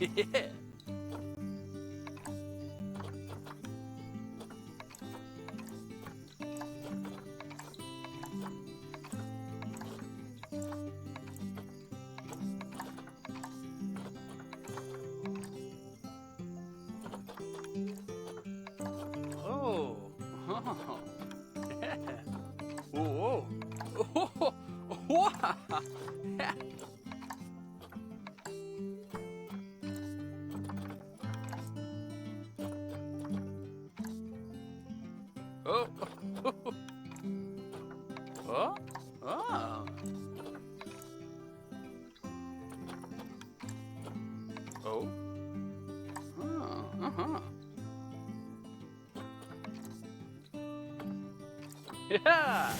Yeah. Oh. Oh. Yeah. Whoa. Whoa. Wow. Yeah. Oh. Oh. Oh. Oh. Oh. Uh-huh. Yeah.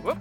Whoop.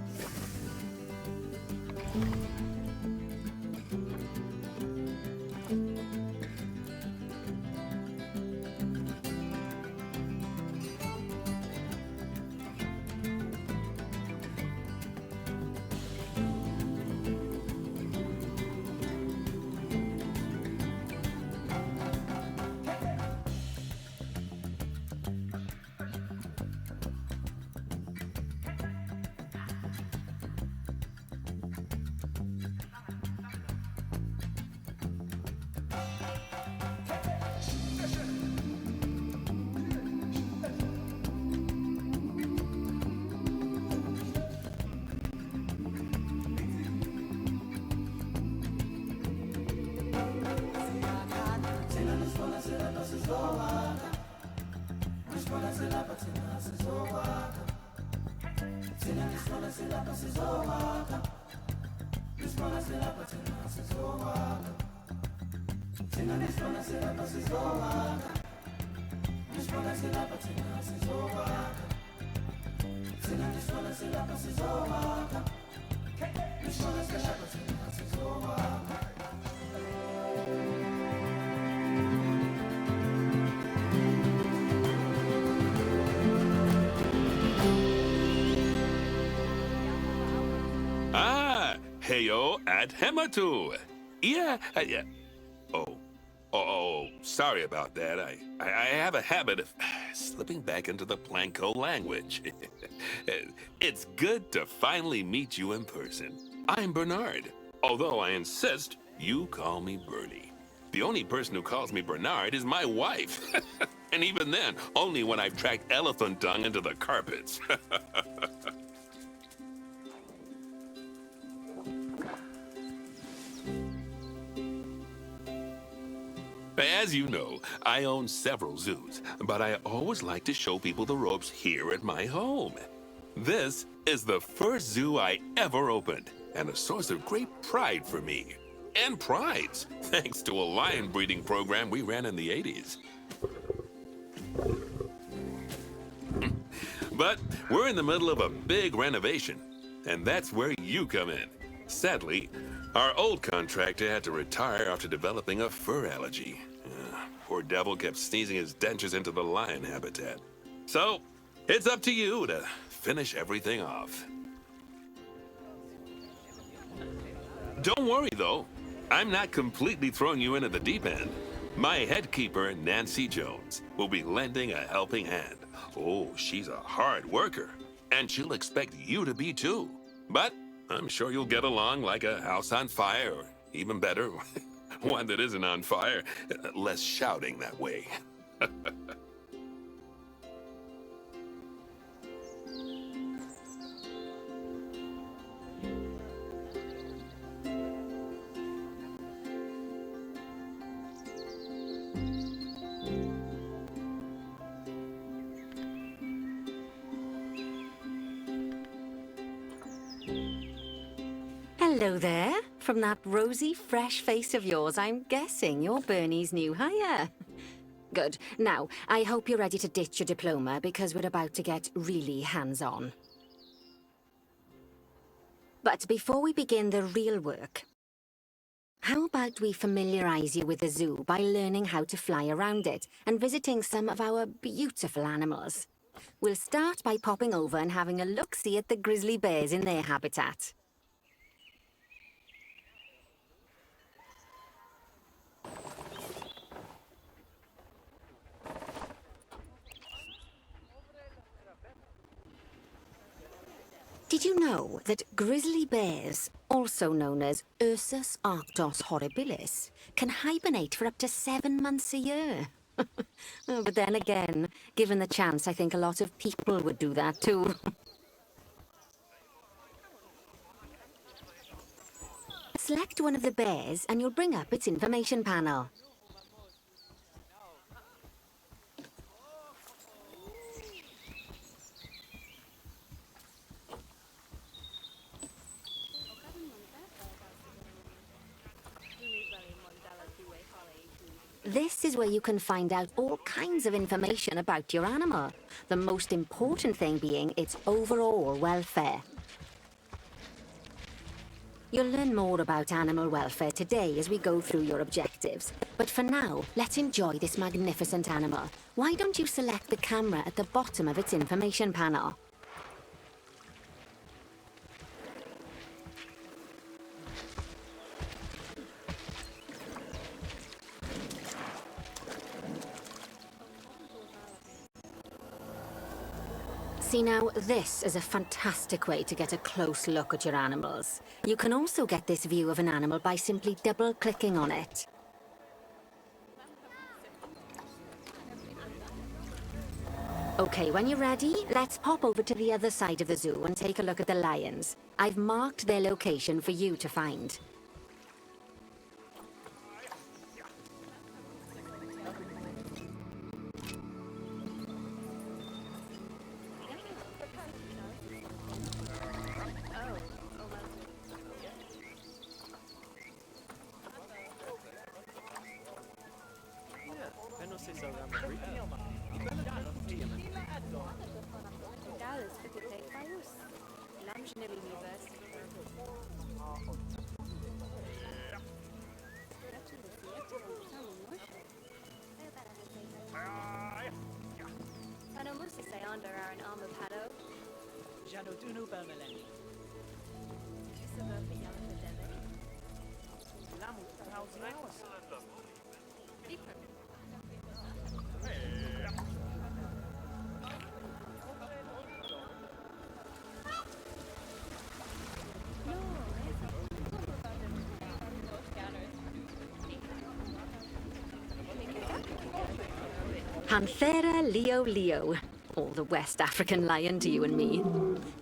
Ah, heyo at Hematu. Yeah. Oh, sorry about that. I have a habit of slipping back into the Planko language. It's good to finally meet you in person. I'm Bernard, although I insist you call me Bernie. The only person who calls me Bernard is my wife. And even then, only when I've tracked elephant dung into the carpets. As you know, I own several zoos, but I always like to show people the ropes here at my home. This is the first zoo I ever opened, and a source of great pride for me. And prides, thanks to a lion breeding program we ran in the 80s. But we're in the middle of a big renovation, and that's where you come in. Sadly, our old contractor had to retire after developing a fur allergy. Poor devil kept sneezing his dentures into the lion habitat. So, it's up to you to finish everything off. Don't worry, though. I'm not completely throwing you into the deep end. My head keeper, Nancy Jones, will be lending a helping hand. Oh, she's a hard worker, and she'll expect you to be too. But I'm sure you'll get along like a house on fire, or even better, one that isn't on fire. Less shouting that way. Hello there. From that rosy, fresh face of yours, I'm guessing you're Bernie's new hire. Good. Now, I hope you're ready to ditch your diploma because we're about to get really hands-on. But before we begin the real work, how about we familiarize you with the zoo by learning how to fly around it and visiting some of our beautiful animals? We'll start by popping over and having a look-see at the grizzly bears in their habitat. Did you know that grizzly bears, also known as Ursus arctos horribilis, can hibernate for up to 7 months a year? Oh, but then again, given the chance, I think a lot of people would do that too. Select one of the bears and you'll bring up its information panel. This is where you can find out all kinds of information about your animal. The most important thing being its overall welfare. You'll learn more about animal welfare today as we go through your objectives. But for now, let's enjoy this magnificent animal. Why don't you select the camera at the bottom of its information panel? See now, this is a fantastic way to get a close look at your animals. You can also get this view of an animal by simply double-clicking on it. Okay, when you're ready, let's pop over to the other side of the zoo and take a look at the lions. I've marked their location for you to find. Panthera leo leo, or the West African lion to you and me.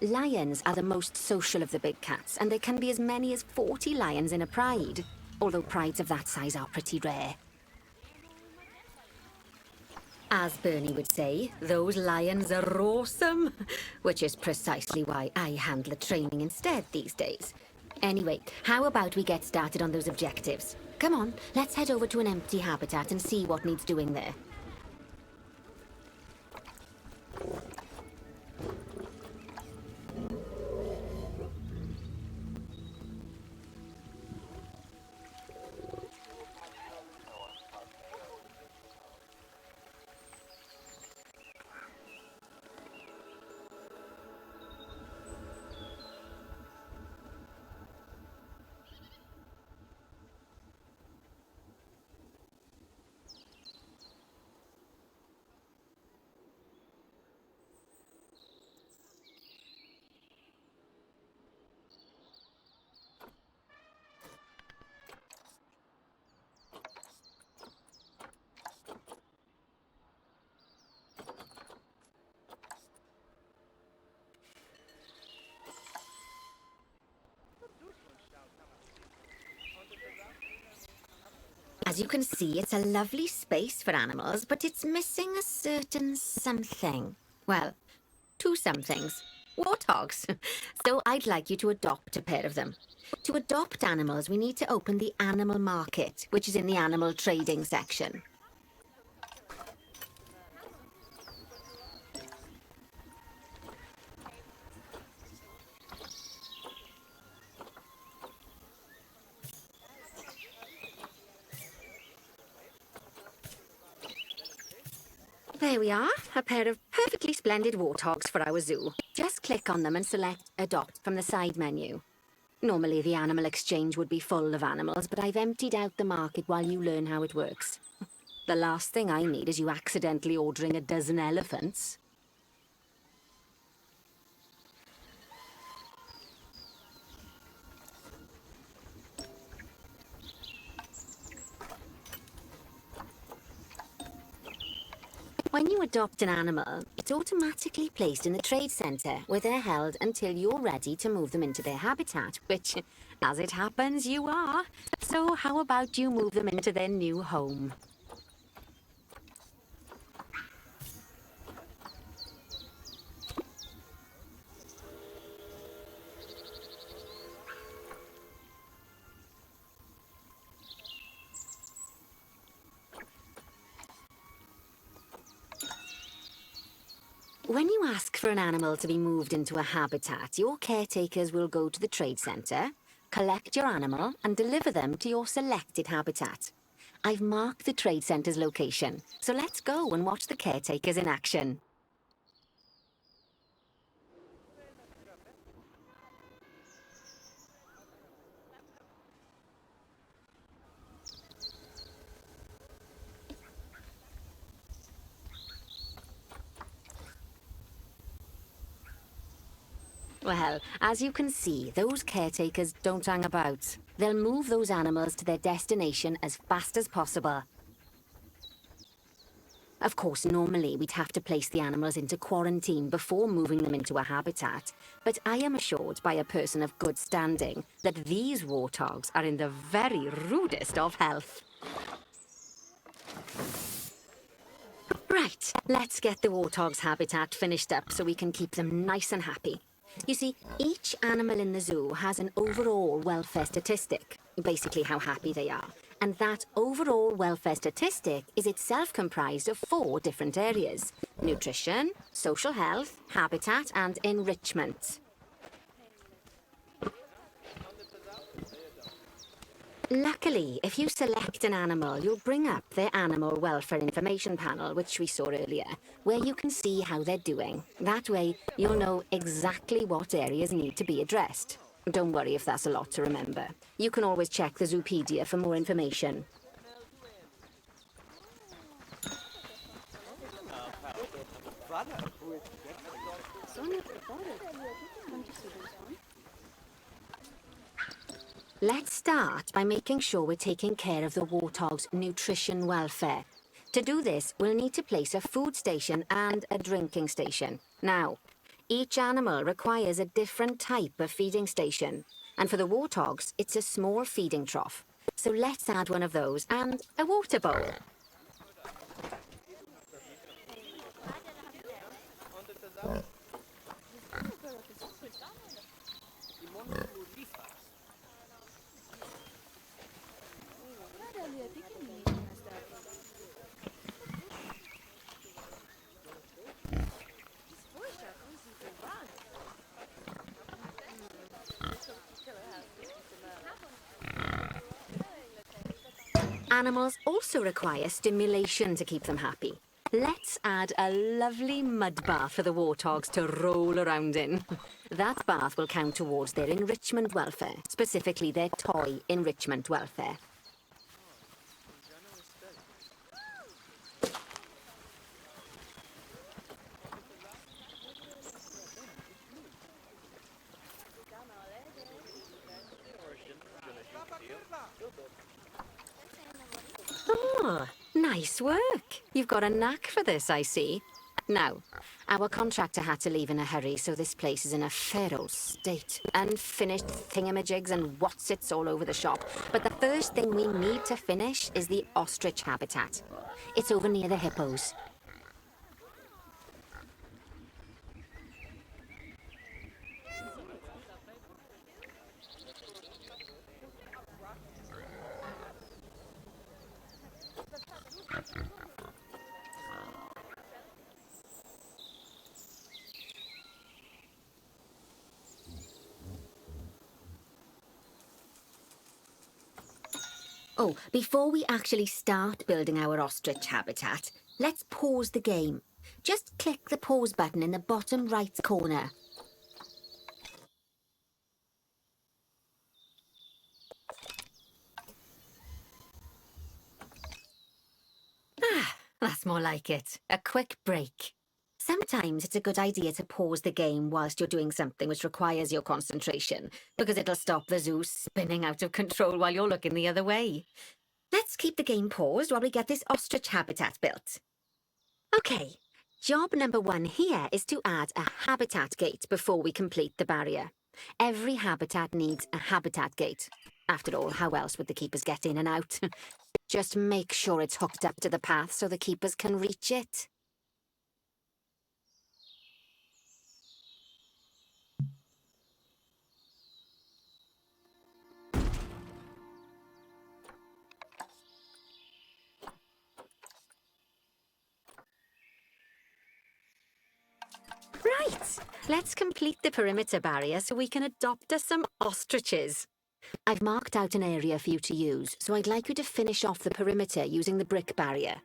Lions are the most social of the big cats, and there can be as many as 40 lions in a pride, although prides of that size are pretty rare. As Bernie would say, those lions are awesome, which is precisely why I handle the training instead these days. Anyway, how about we get started on those objectives? Come on, let's head over to an empty habitat and see what needs doing there. As you can see, it's a lovely space for animals, but it's missing a certain something. Well, two somethings. Warthogs. So I'd like you to adopt a pair of them. To adopt animals, we need to open the animal market, which is in the animal trading section. There we are, a pair of perfectly splendid warthogs for our zoo. Just click on them and select Adopt from the side menu. Normally the animal exchange would be full of animals, but I've emptied out the market while you learn how it works. The last thing I need is you accidentally ordering a dozen elephants. When you adopt an animal, it's automatically placed in the trade centre, where they're held until you're ready to move them into their habitat, which, as it happens, you are. So how about you move them into their new home? When you ask for an animal to be moved into a habitat, your caretakers will go to the trade centre, collect your animal and deliver them to your selected habitat. I've marked the trade centre's location, so let's go and watch the caretakers in action. Well, as you can see, those caretakers don't hang about. They'll move those animals to their destination as fast as possible. Of course, normally we'd have to place the animals into quarantine before moving them into a habitat, but I am assured by a person of good standing that these warthogs are in the very rudest of health. Right, let's get the warthog's habitat finished up so we can keep them nice and happy. You see, each animal in the zoo has an overall welfare statistic, basically how happy they are. And that overall welfare statistic is itself comprised of 4 different areas: nutrition, social health, habitat, and enrichment. Luckily, if you select an animal, you'll bring up their animal welfare information panel, which we saw earlier, where you can see how they're doing. That way, you'll know exactly what areas need to be addressed. Don't worry if that's a lot to remember. You can always check the Zoopedia for more information. Let's start by making sure we're taking care of the warthog's nutrition welfare. To do this, we'll need to place a food station and a drinking station. Now, each animal requires a different type of feeding station. And for the warthogs, it's a small feeding trough. So let's add one of those and a water bowl. Animals also require stimulation to keep them happy. Let's add a lovely mud bath for the warthogs to roll around in. That bath will count towards their enrichment welfare, specifically their toy enrichment welfare. Oh, nice work. You've got a knack for this, I see. Now, our contractor had to leave in a hurry, so this place is in a fair old state. Unfinished thingamajigs and whatsits all over the shop. But the first thing we need to finish is the ostrich habitat. It's over near the hippos. Oh, before we actually start building our ostrich habitat, let's pause the game. Just click the pause button in the bottom right corner. That's more like it. A quick break. Sometimes it's a good idea to pause the game whilst you're doing something which requires your concentration, because it'll stop the zoo spinning out of control while you're looking the other way. Let's keep the game paused while we get this ostrich habitat built. Okay, job number 1 here is to add a habitat gate before we complete the barrier. Every habitat needs a habitat gate. After all, how else would the keepers get in and out? Just make sure it's hooked up to the path so the keepers can reach it. Right, let's complete the perimeter barrier so we can adopt us some ostriches. I've marked out an area for you to use, so I'd like you to finish off the perimeter using the brick barrier.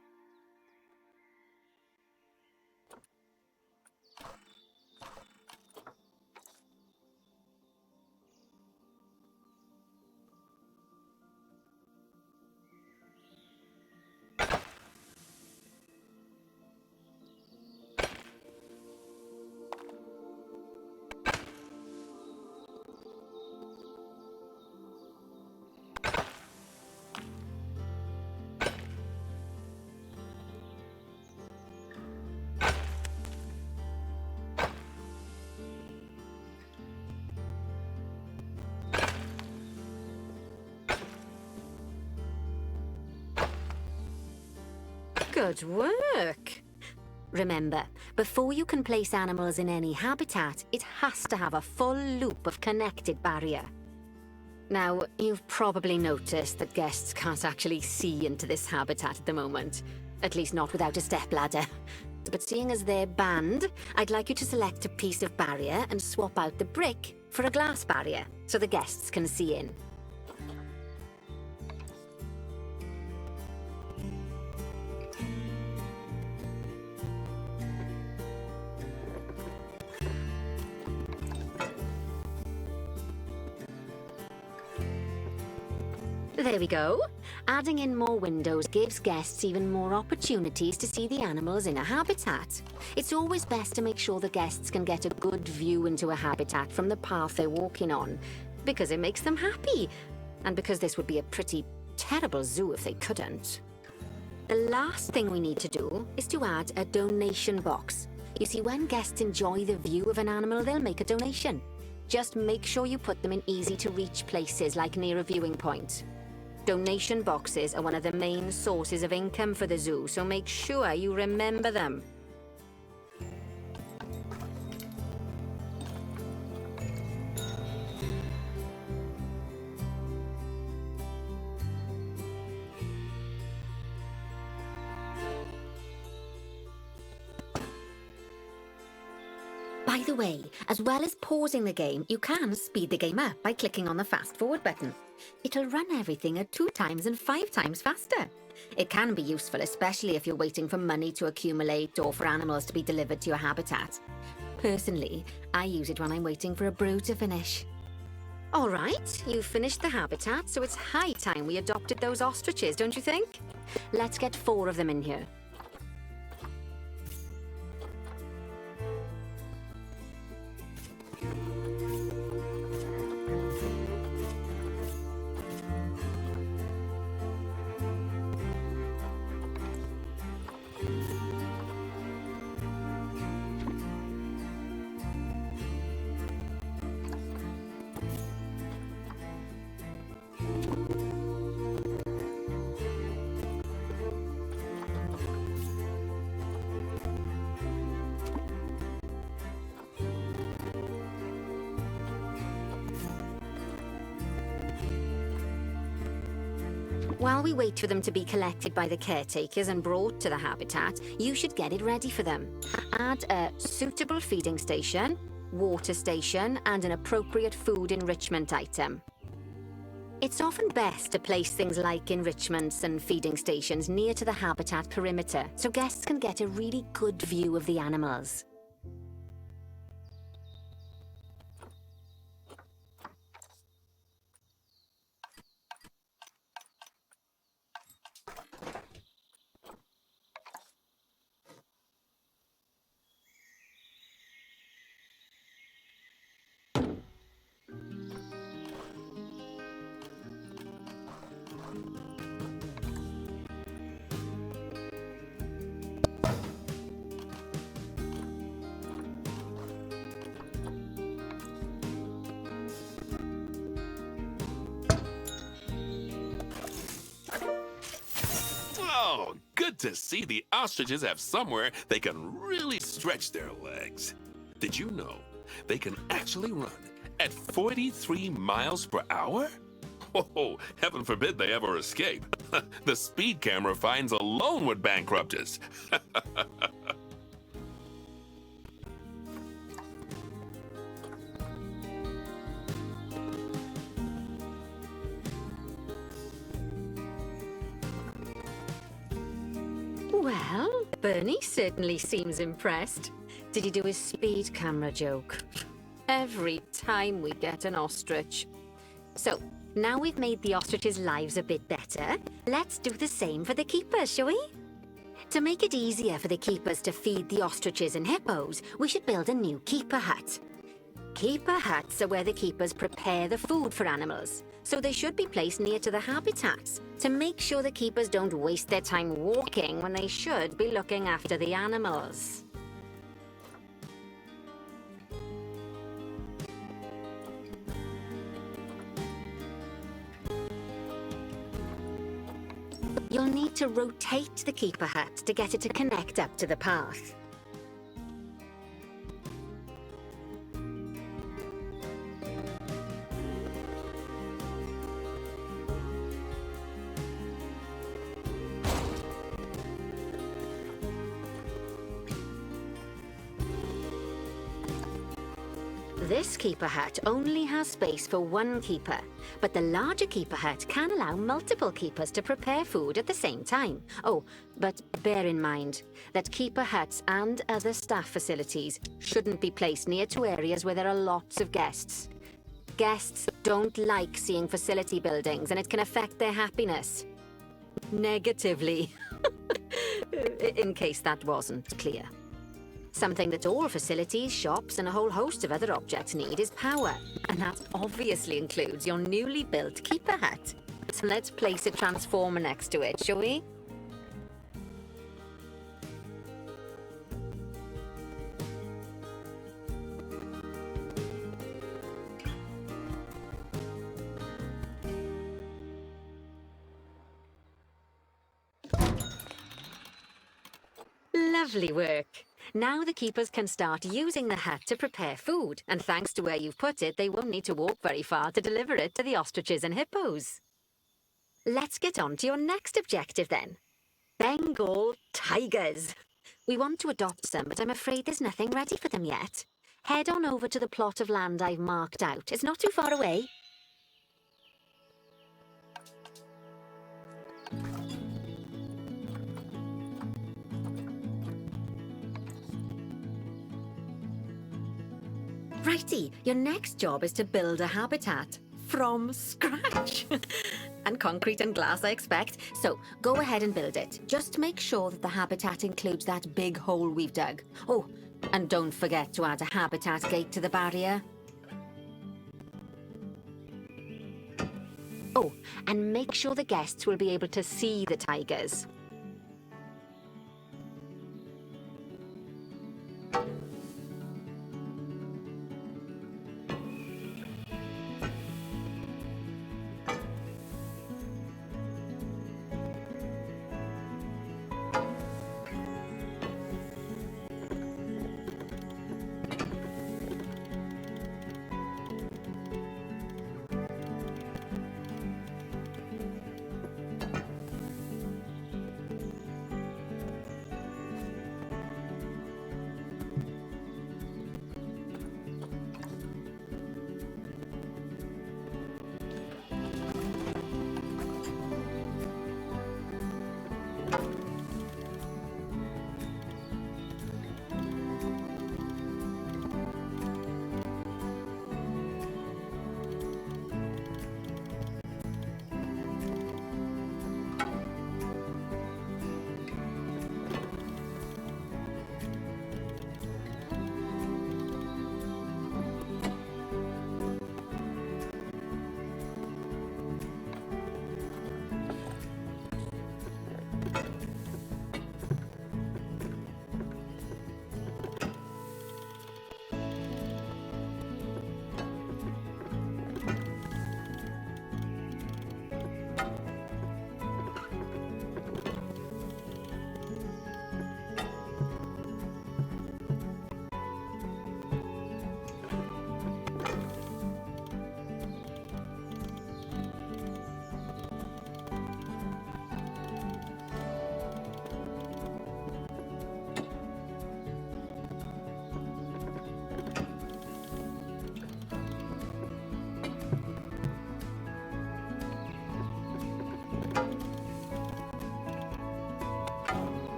Good work! Remember, before you can place animals in any habitat, it has to have a full loop of connected barrier. Now, you've probably noticed that guests can't actually see into this habitat at the moment. At least not without a stepladder. But seeing as they're banned, I'd like you to select a piece of barrier and swap out the brick for a glass barrier, so the guests can see in. There we go. Adding in more windows gives guests even more opportunities to see the animals in a habitat. It's always best to make sure the guests can get a good view into a habitat from the path they're walking on, because it makes them happy, and because this would be a pretty terrible zoo if they couldn't. The last thing we need to do is to add a donation box. You see, when guests enjoy the view of an animal, they'll make a donation. Just make sure you put them in easy-to-reach places, like near a viewing point. Donation boxes are one of the main sources of income for the zoo, so make sure you remember them. By the way, as well as pausing the game, you can speed the game up by clicking on the fast forward button. It'll run everything at 2 times and 5 times faster. It can be useful, especially if you're waiting for money to accumulate or for animals to be delivered to your habitat. Personally, I use it when I'm waiting for a brew to finish. All right, you've finished the habitat, so it's high time we adopted those ostriches, don't you think? Let's get 4 of them in here. While we wait for them to be collected by the caretakers and brought to the habitat, you should get it ready for them. Add a suitable feeding station, water station, and an appropriate food enrichment item. It's often best to place things like enrichments and feeding stations near to the habitat perimeter so guests can get a really good view of the animals. Oh, good to see the ostriches have somewhere they can really stretch their legs. Did you know they can actually run at 43 miles per hour? Oh, heaven forbid they ever escape. The speed camera fines alone would bankrupt us. Well, Bernie certainly seems impressed. Did he do his speed camera joke? Every time we get an ostrich. So, now we've made the ostriches' lives a bit better, let's do the same for the keepers, shall we? To make it easier for the keepers to feed the ostriches and hippos, we should build a new keeper hut. Keeper huts are where the keepers prepare the food for animals, so they should be placed near to the habitats to make sure the keepers don't waste their time walking when they should be looking after the animals. You'll need to rotate the keeper hut to get it to connect up to the path. This keeper hut only has space for one keeper, but the larger keeper hut can allow multiple keepers to prepare food at the same time. Oh, but bear in mind that keeper huts and other staff facilities shouldn't be placed near to areas where there are lots of guests. Guests don't like seeing facility buildings, and it can affect their happiness. Negatively. In case that wasn't clear. Something that all facilities, shops, and a whole host of other objects need is power, and that obviously includes your newly built keeper hut. So let's place a transformer next to it, shall we? Lovely work. Now the keepers can start using the hut to prepare food, and thanks to where you've put it, they won't need to walk very far to deliver it to the ostriches and hippos. Let's get on to your next objective then. Bengal tigers. We want to adopt some, but I'm afraid there's nothing ready for them yet. Head on over to the plot of land I've marked out. It's not too far away. Righty, your next job is to build a habitat from scratch. And concrete and glass, I expect. So go ahead and build it. Just make sure that the habitat includes that big hole we've dug. Oh, and don't forget to add a habitat gate to the barrier. Oh, and make sure the guests will be able to see the tigers.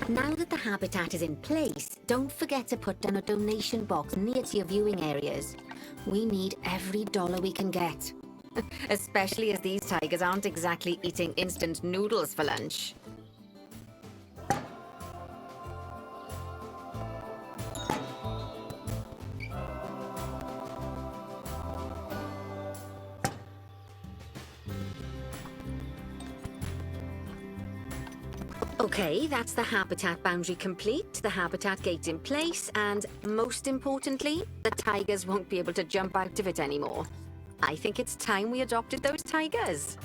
Now that the habitat is in place, don't forget to put down a donation box near to your viewing areas. We need every dollar we can get. Especially as these tigers aren't exactly eating instant noodles for lunch. Okay, that's the habitat boundary complete, the habitat gate in place, and most importantly, the tigers won't be able to jump out of it anymore. I think it's time we adopted those tigers.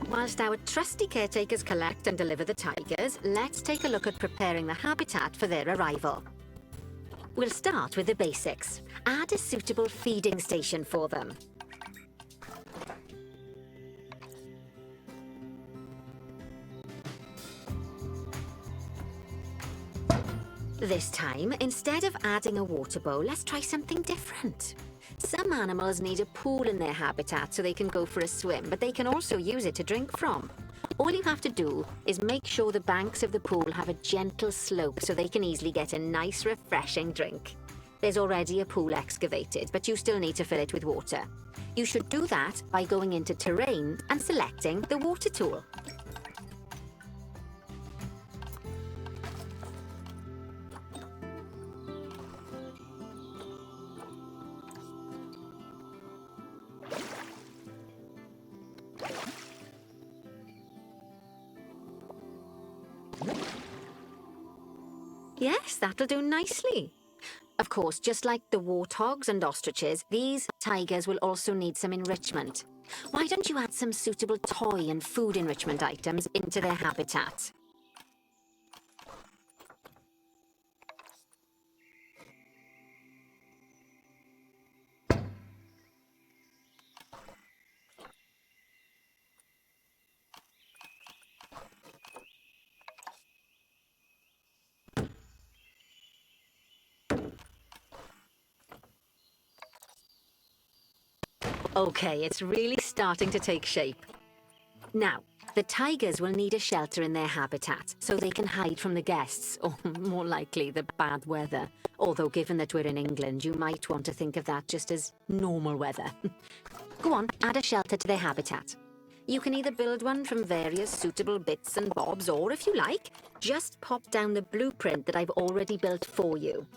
Whilst our trusty caretakers collect and deliver the tigers, let's take a look at preparing the habitat for their arrival. We'll start with the basics. Add a suitable feeding station for them. This time, instead of adding a water bowl, let's try something different. Some animals need a pool in their habitat so they can go for a swim, but they can also use it to drink from. All you have to do is make sure the banks of the pool have a gentle slope so they can easily get a nice, refreshing drink. There's already a pool excavated, but you still need to fill it with water. You should do that by going into Terrain and selecting the water tool. Yes, that'll do nicely. Of course, just like the warthogs and ostriches, these tigers will also need some enrichment. Why don't you add some suitable toy and food enrichment items into their habitat? Okay, it's really starting to take shape. Now, the tigers will need a shelter in their habitat so they can hide from the guests, or more likely, the bad weather. Although given that we're in England, you might want to think of that just as normal weather. Go on, add a shelter to their habitat. You can either build one from various suitable bits and bobs, or if you like, just pop down the blueprint that I've already built for you.